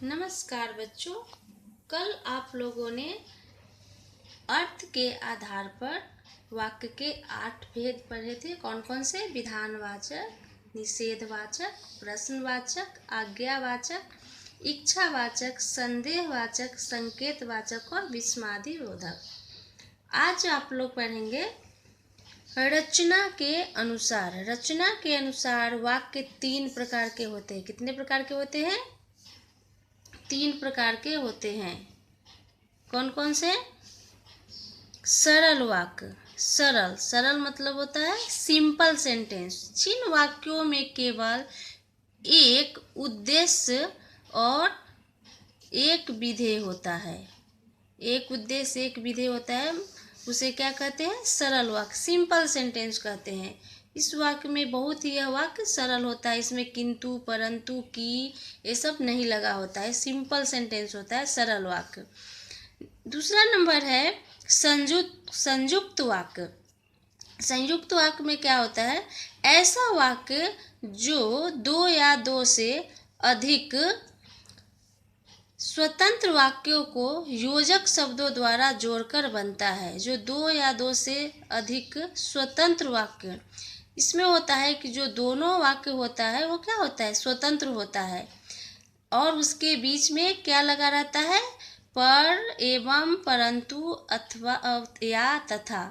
नमस्कार बच्चों। कल आप लोगों ने अर्थ के आधार पर वाक्य के 8 भेद पढ़े थे। कौन कौन से? विधानवाचक, निषेधवाचक, प्रश्नवाचक, आज्ञावाचक, इच्छावाचक, संदेहवाचक, संकेतवाचक और विस्मयादिबोधक। आज आप लोग पढ़ेंगे रचना के अनुसार। रचना के अनुसार वाक्य 3 प्रकार के होते हैं। कितने प्रकार के होते हैं? 3 प्रकार के होते हैं। कौन कौन से? सरल वाक्य। सरल मतलब होता है सिंपल सेंटेंस, जिन वाक्यों में केवल एक उद्देश्य और एक विधेय होता है। एक उद्देश्य एक विधेय होता है, उसे क्या कहते हैं? सरल वाक्य, सिंपल सेंटेंस कहते हैं। इस वाक्य में बहुत ही यह वाक्य सरल होता है। इसमें किंतु, परंतु, की ये सब नहीं लगा होता है। सिंपल सेंटेंस होता है सरल वाक्य। दूसरा नंबर है संयुक्त वाक्य। संयुक्त वाक्य में क्या होता है? ऐसा वाक्य जो 2 या 2 से अधिक स्वतंत्र वाक्यों को योजक शब्दों द्वारा जोड़कर बनता है। जो 2 या 2 से अधिक स्वतंत्र वाक्य, इसमें होता है कि जो दोनों वाक्य होता है वो क्या होता है? स्वतंत्र होता है, और उसके बीच में क्या लगा रहता है? पर, एवं, परंतु, अथवा, या, तथा,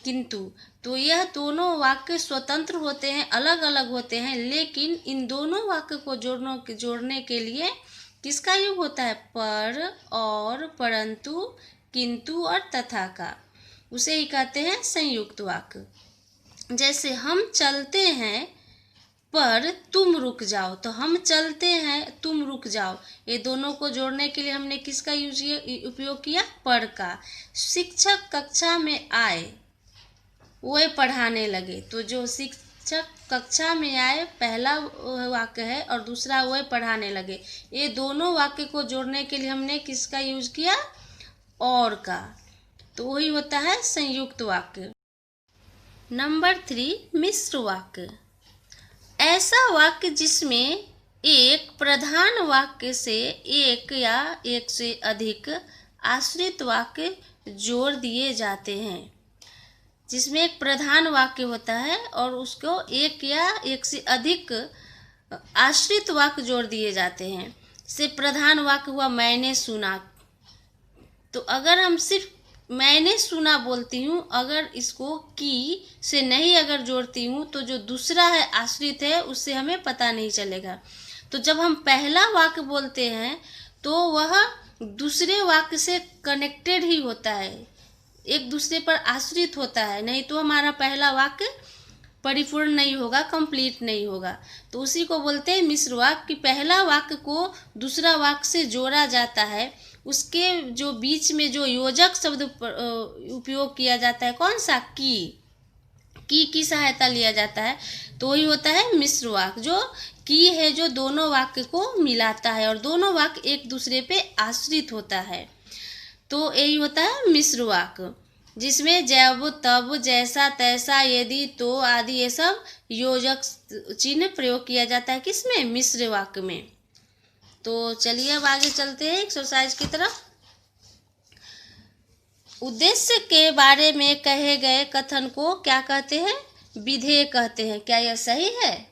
किंतु। तो यह दोनों वाक्य स्वतंत्र होते हैं, अलग अलग होते हैं, लेकिन इन दोनों वाक्य को जोड़ने के लिए किसका योग होता है? पर, और, परंतु, किंतु और तथा का। उसे ही कहते हैं संयुक्त वाक्य। जैसे हम चलते हैं पर तुम रुक जाओ, तो हम चलते हैं, तुम रुक जाओ, ये दोनों को जोड़ने के लिए हमने किसका उपयोग किया? पर का। शिक्षक कक्षा में आए, वह पढ़ाने लगे। तो जो शिक्षक कक्षा में आए पहला वाक्य है, और दूसरा वह पढ़ाने लगे। ये दोनों वाक्य को जोड़ने के लिए हमने किसका यूज किया? और का। तो वही होता है संयुक्त वाक्य। नंबर 3, मिश्र वाक्य। ऐसा वाक्य जिसमें एक प्रधान वाक्य से एक या एक से अधिक आश्रित वाक्य जोड़ दिए जाते हैं। जिसमें एक प्रधान वाक्य होता है और उसको एक या एक से अधिक आश्रित वाक्य जोड़ दिए जाते हैं। से प्रधान वाक्य हुआ मैंने सुना। तो अगर हम सिर्फ मैंने सुना बोलती हूँ, अगर इसको की से नहीं अगर जोड़ती हूँ, तो जो दूसरा है आश्रित है उससे हमें पता नहीं चलेगा। तो जब हम पहला वाक्य बोलते हैं तो वह दूसरे वाक्य से कनेक्टेड ही होता है, एक दूसरे पर आश्रित होता है, नहीं तो हमारा पहला वाक्य परिपूर्ण नहीं होगा, कंप्लीट नहीं होगा। तो उसी को बोलते हैं मिश्र वाक्य, कि पहला वाक्य को दूसरा वाक्य से जोड़ा जाता है, उसके जो बीच में जो योजक शब्द उपयोग किया जाता है, कौन सा? की सहायता लिया जाता है, तो वही होता है मिश्र वाक्य। जो की है जो दोनों वाक्य को मिलाता है और दोनों वाक्य एक दूसरे पे आश्रित होता है, तो यही होता है मिश्र वाक्य। जिसमें जब, तब, जैसा, तैसा, यदि, तो आदि ये सब योजक चिन्ह प्रयोग किया जाता है। किसमें? मिश्र वाक्य में। तो चलिए अब आगे चलते हैं एक्सरसाइज की तरफ। उद्देश्य के बारे में कहे गए कथन को क्या कहते हैं? विधेय कहते हैं। क्या यह सही है?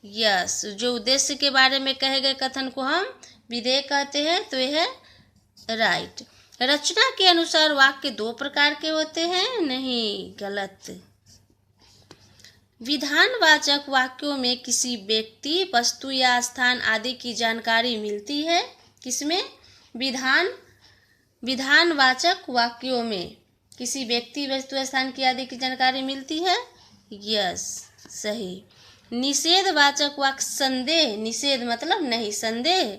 यस। जो उद्देश्य के बारे में कहे गए कथन को हम विधेय कहते हैं, तो यह है राइट। रचना के अनुसार वाक्य 2 प्रकार के होते हैं। नहीं, गलत। विधानवाचक वाक्यों में किसी व्यक्ति, वस्तु या स्थान आदि की जानकारी मिलती है। किसमें? विधानवाचक वाक्यों में किसी व्यक्ति, वस्तु, स्थान की आदि की जानकारी मिलती है। यस, सही। निषेधवाचक वाक्य संदेह, निषेध मतलब नहीं, संदेह।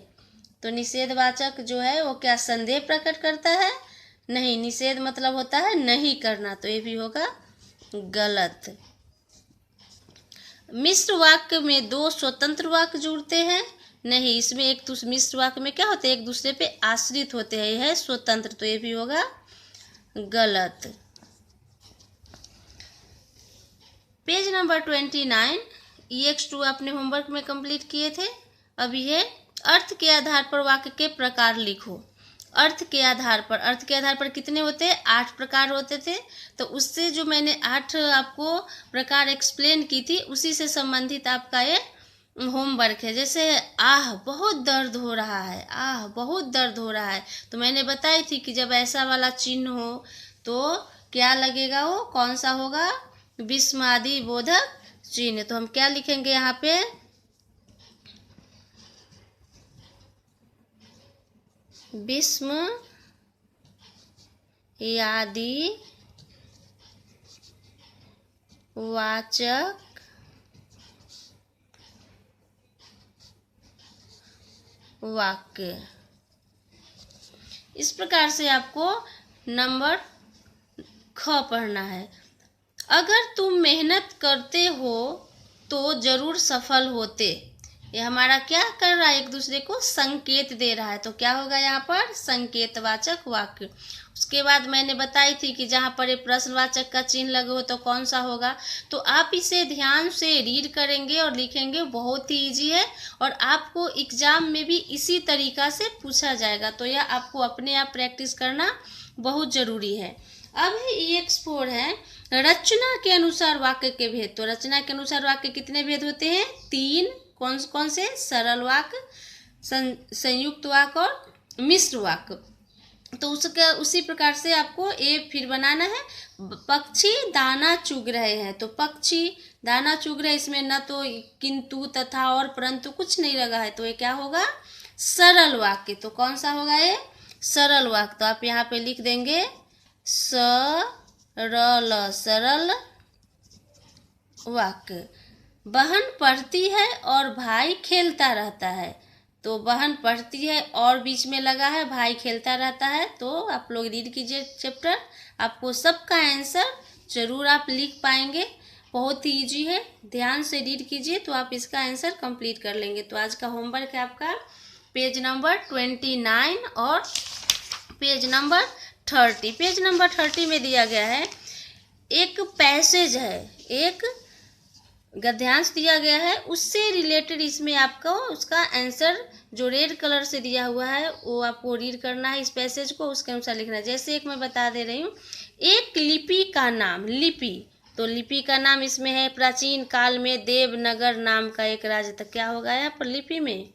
तो निषेधवाचक जो है वो क्या संदेह प्रकट करता है? नहीं, निषेध मतलब होता है नहीं करना, तो ये भी होगा गलत। मिश्र वाक्य में 2 स्वतंत्र वाक्य जुड़ते हैं। नहीं, इसमें एक मिश्र वाक्य में क्या होते हैं? एक दूसरे पे आश्रित होते हैं, यह है स्वतंत्र, तो ये भी होगा गलत। पेज नंबर 29, EX2 अपने होमवर्क में कंप्लीट किए थे। अब ये अर्थ के आधार पर वाक्य के प्रकार लिखो। अर्थ के आधार पर कितने होते हैं? 8 प्रकार होते थे। तो उससे जो मैंने 8 आपको प्रकार एक्सप्लेन की थी, उसी से संबंधित आपका ये होमवर्क है। जैसे आह बहुत दर्द हो रहा है, आह बहुत दर्द हो रहा है, तो मैंने बताई थी कि जब ऐसा वाला चिन्ह हो तो क्या लगेगा, वो कौन सा होगा? विस्मादि बोधक चिन्ह। तो हम क्या लिखेंगे यहाँ पे? विस्म यादि वाचक वाक्य। इस प्रकार से आपको नंबर ख पढ़ना है। अगर तुम मेहनत करते हो तो जरूर सफल होते। ये हमारा क्या कर रहा है? एक दूसरे को संकेत दे रहा है। तो क्या होगा यहाँ पर? संकेतवाचक वाक्य। उसके बाद मैंने बताई थी कि जहाँ पर ये प्रश्नवाचक का चिन्ह लगे हो तो कौन सा होगा। तो आप इसे ध्यान से रीड करेंगे और लिखेंगे, बहुत ही इजी है और आपको एग्जाम में भी इसी तरीका से पूछा जाएगा। तो यह आपको अपने आप प्रैक्टिस करना बहुत जरूरी है। अब EX4 है रचना के अनुसार वाक्य के भेद। तो रचना के अनुसार वाक्य कितने भेद होते हैं? 3। कौन कौन से? सरल वाक्य, संयुक्त वाक्य और मिश्र वाक्य। तो उसका उसी प्रकार से आपको ए फिर बनाना है। पक्षी दाना चुग रहे हैं, तो पक्षी दाना चुग रहे, इसमें न तो किंतु तथा और परंतु कुछ नहीं लगा है, तो ये क्या होगा? सरल वाक्य। तो कौन सा होगा ये? सरल वाक्य। तो आप यहाँ पे लिख देंगे सरल वाक्य। बहन पढ़ती है और भाई खेलता रहता है। तो बहन पढ़ती है और बीच में लगा है भाई खेलता रहता है। तो आप लोग रीड कीजिए चैप्टर, आपको सबका आंसर जरूर आप लिख पाएंगे। बहुत ही इजी है, ध्यान से रीड कीजिए तो आप इसका आंसर कंप्लीट कर लेंगे। तो आज का होमवर्क है आपका पेज नंबर 29 और पेज नंबर 30। पेज नंबर 30 में दिया गया है एक पैसेज है, एक गद्यांश दिया गया है, उससे रिलेटेड इसमें आपको उसका आंसर जो रेड कलर से दिया हुआ है वो आपको रीड करना है। इस पैसेज को उसके अनुसार लिखना है। जैसे एक मैं बता दे रही हूँ, एक लिपि का नाम, लिपि, तो लिपि का नाम इसमें है प्राचीन काल में देवनगर नाम का एक राज्य था। क्या होगा यहाँ पर लिपि में?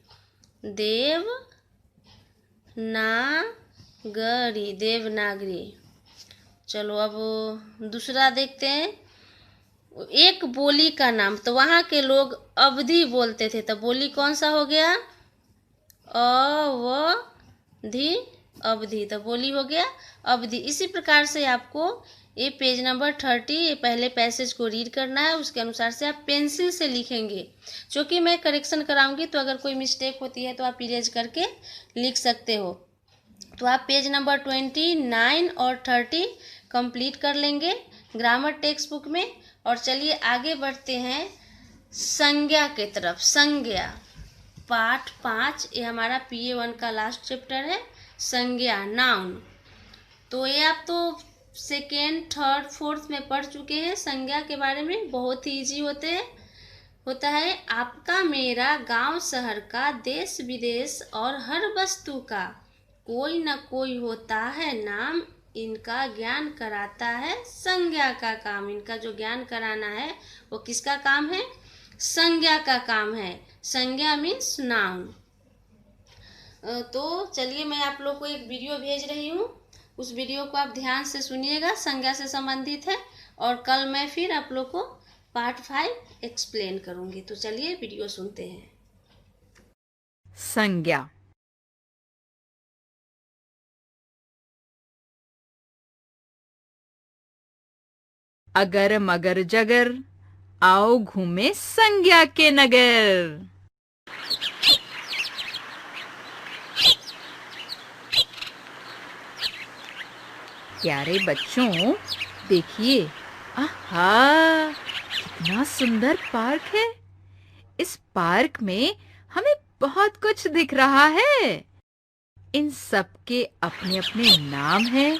देवनागरी। चलो अब दूसरा देखते हैं। एक बोली का नाम, तो वहाँ के लोग अवधी बोलते थे, तो बोली कौन सा हो गया? अवधी, अवधी, तो बोली हो गया अवधी। इसी प्रकार से आपको ये पेज नंबर 30 ये पहले पैसेज को रीड करना है, उसके अनुसार से आप पेंसिल से लिखेंगे। क्योंकि मैं करेक्शन कराऊंगी तो अगर कोई मिस्टेक होती है तो आप इरेज करके लिख सकते हो। तो आप पेज नंबर 29 और 30 कंप्लीट कर लेंगे ग्रामर टेक्स्ट बुक में। और चलिए आगे बढ़ते हैं संज्ञा के तरफ। संज्ञा पार्ट 5, ये हमारा PA1 का लास्ट चैप्टर है। संज्ञा, नाउन। तो ये आप तो 2nd, 3rd, 4th में पढ़ चुके हैं संज्ञा के बारे में, बहुत ही ईजी होता है। आपका मेरा, गांव शहर का, देश विदेश और हर वस्तु का कोई न कोई होता है नाम, इनका ज्ञान कराता है संज्ञा का काम। इनका जो ज्ञान कराना है वो किसका काम है? संज्ञा का काम है। संज्ञा मीन्स नाउन। तो चलिए मैं आप लोग को एक वीडियो भेज रही हूँ, उस वीडियो को आप ध्यान से सुनिएगा, संज्ञा से संबंधित है। और कल मैं फिर आप लोग को पार्ट 5 एक्सप्लेन करूँगी। तो चलिए वीडियो सुनते हैं। संज्ञा। अगर मगर जगर, आओ घूमे संज्ञा के नगर। प्यारे बच्चों देखिए, आहा कितना सुंदर पार्क है। इस पार्क में हमें बहुत कुछ दिख रहा है। इन सब के अपने अपने नाम हैं।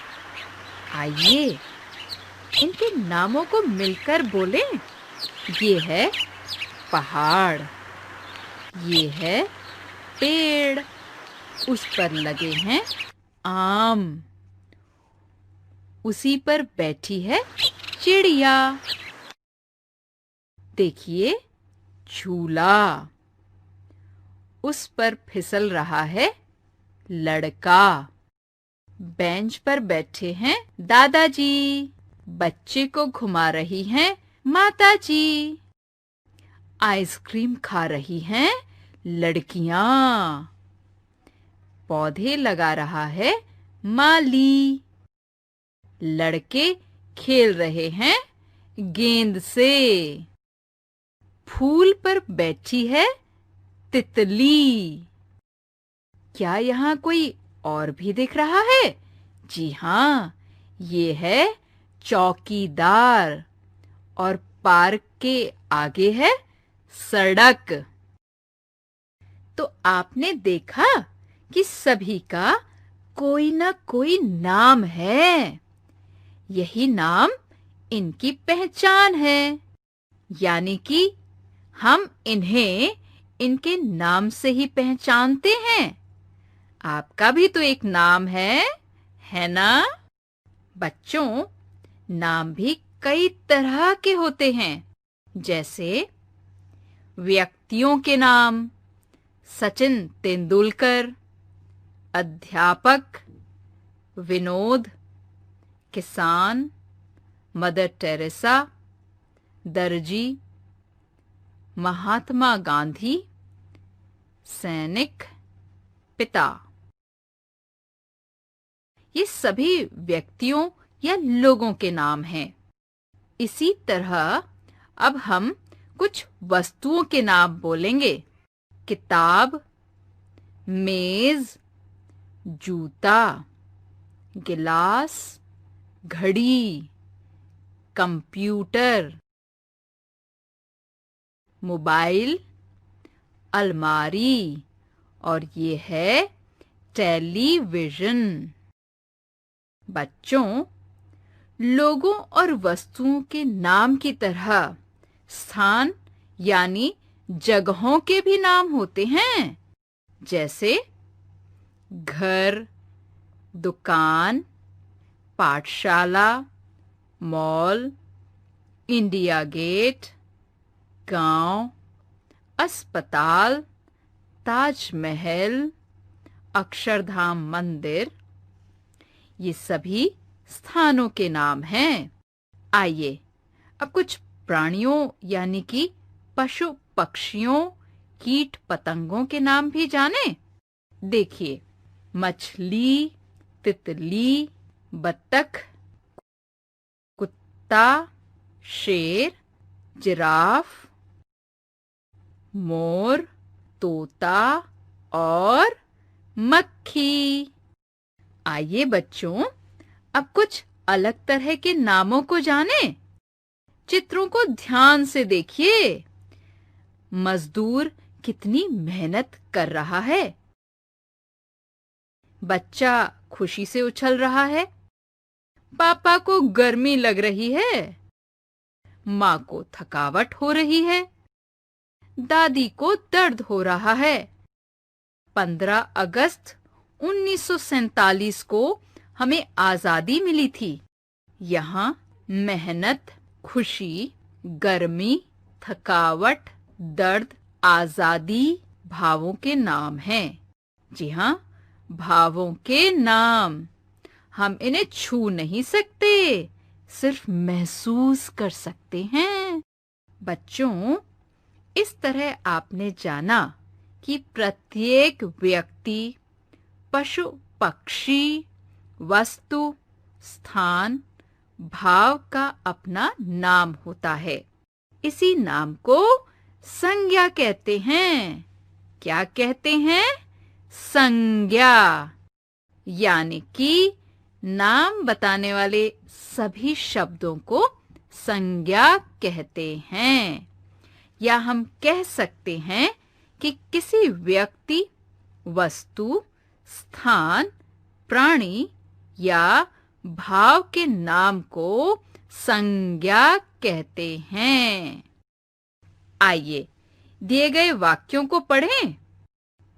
आइए इनके नामों को मिलकर बोलें। ये है पहाड़, ये है पेड़, उस पर लगे हैं आम। उसी पर बैठी है चिड़िया। देखिए झूला, उस पर फिसल रहा है लड़का। बेंच पर बैठे हैं दादाजी, बच्चे को घुमा रही हैं माताजी। आइसक्रीम खा रही हैं लड़कियां। पौधे लगा रहा है माली। लड़के खेल रहे हैं गेंद से। फूल पर बैठी है तितली। क्या यहाँ कोई और भी दिख रहा है? जी हाँ, ये है चौकीदार। और पार्क के आगे है सड़क। तो आपने देखा कि सभी का कोई ना कोई नाम है। यही नाम इनकी पहचान है, यानी कि हम इन्हें इनके नाम से ही पहचानते हैं। आपका भी तो एक नाम है ना? बच्चों, नाम भी कई तरह के होते हैं, जैसे व्यक्तियों के नाम, सचिन तेंदुलकर, अध्यापक विनोद, किसान मदर टेरेसा, दर्जी महात्मा गांधी, सैनिक पिता। ये सभी व्यक्तियों या लोगों के नाम हैं। इसी तरह अब हम कुछ वस्तुओं के नाम बोलेंगे। किताब, मेज, जूता, गिलास, घड़ी, कंप्यूटर, मोबाइल, अलमारी और ये है टेलीविजन। बच्चों, लोगों और वस्तुओं के नाम की तरह स्थान यानी जगहों के भी नाम होते हैं, जैसे घर, दुकान, पाठशाला, मॉल, इंडिया गेट, गांव, अस्पताल, ताजमहल, अक्षरधाम मंदिर। ये सभी स्थानों के नाम हैं। आइए अब कुछ प्राणियों यानी कि पशु पक्षियों, कीट पतंगों के नाम भी जानें। देखिए, मछली, तितली, बत्तख, कुत्ता, शेर, जिराफ, मोर, तोता और मक्खी। आइए बच्चों, अब कुछ अलग तरह के नामों को जानें। चित्रों को ध्यान से देखिए। मजदूर कितनी मेहनत कर रहा है। बच्चा खुशी से उछल रहा है। पापा को गर्मी लग रही है। माँ को थकावट हो रही है। दादी को दर्द हो रहा है। 15 अगस्त 1947 को हमें आजादी मिली थी। यहाँ मेहनत, खुशी, गर्मी, थकावट, दर्द, आजादी भावों के नाम हैं। जी हाँ, भावों के नाम। हम इन्हें छू नहीं सकते, सिर्फ महसूस कर सकते हैं। बच्चों, इस तरह आपने जाना कि प्रत्येक व्यक्ति, पशु पक्षी, वस्तु, स्थान, भाव का अपना नाम होता है। इसी नाम को संज्ञा कहते हैं। क्या कहते हैं? संज्ञा। यानी कि नाम बताने वाले सभी शब्दों को संज्ञा कहते हैं। या हम कह सकते हैं कि किसी व्यक्ति, वस्तु, स्थान, प्राणी या भाव के नाम को संज्ञा कहते हैं। आइए दिए गए वाक्यों को पढ़ें।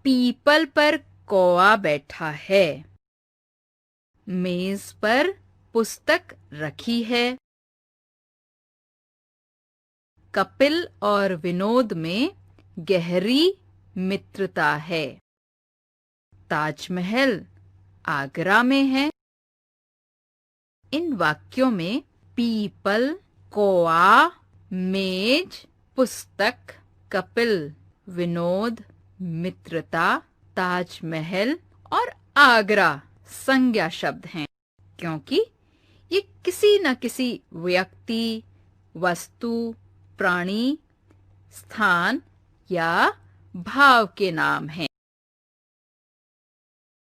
पीपल पर कौआ बैठा है। मेज पर पुस्तक रखी है। कपिल और विनोद में गहरी मित्रता है। ताजमहल आगरा में है। इन वाक्यों में पीपल, कौआ, मेज, पुस्तक, कपिल, विनोद, मित्रता, ताजमहल और आगरा संज्ञा शब्द हैं, क्योंकि ये किसी न किसी व्यक्ति, वस्तु, प्राणी, स्थान या भाव के नाम हैं।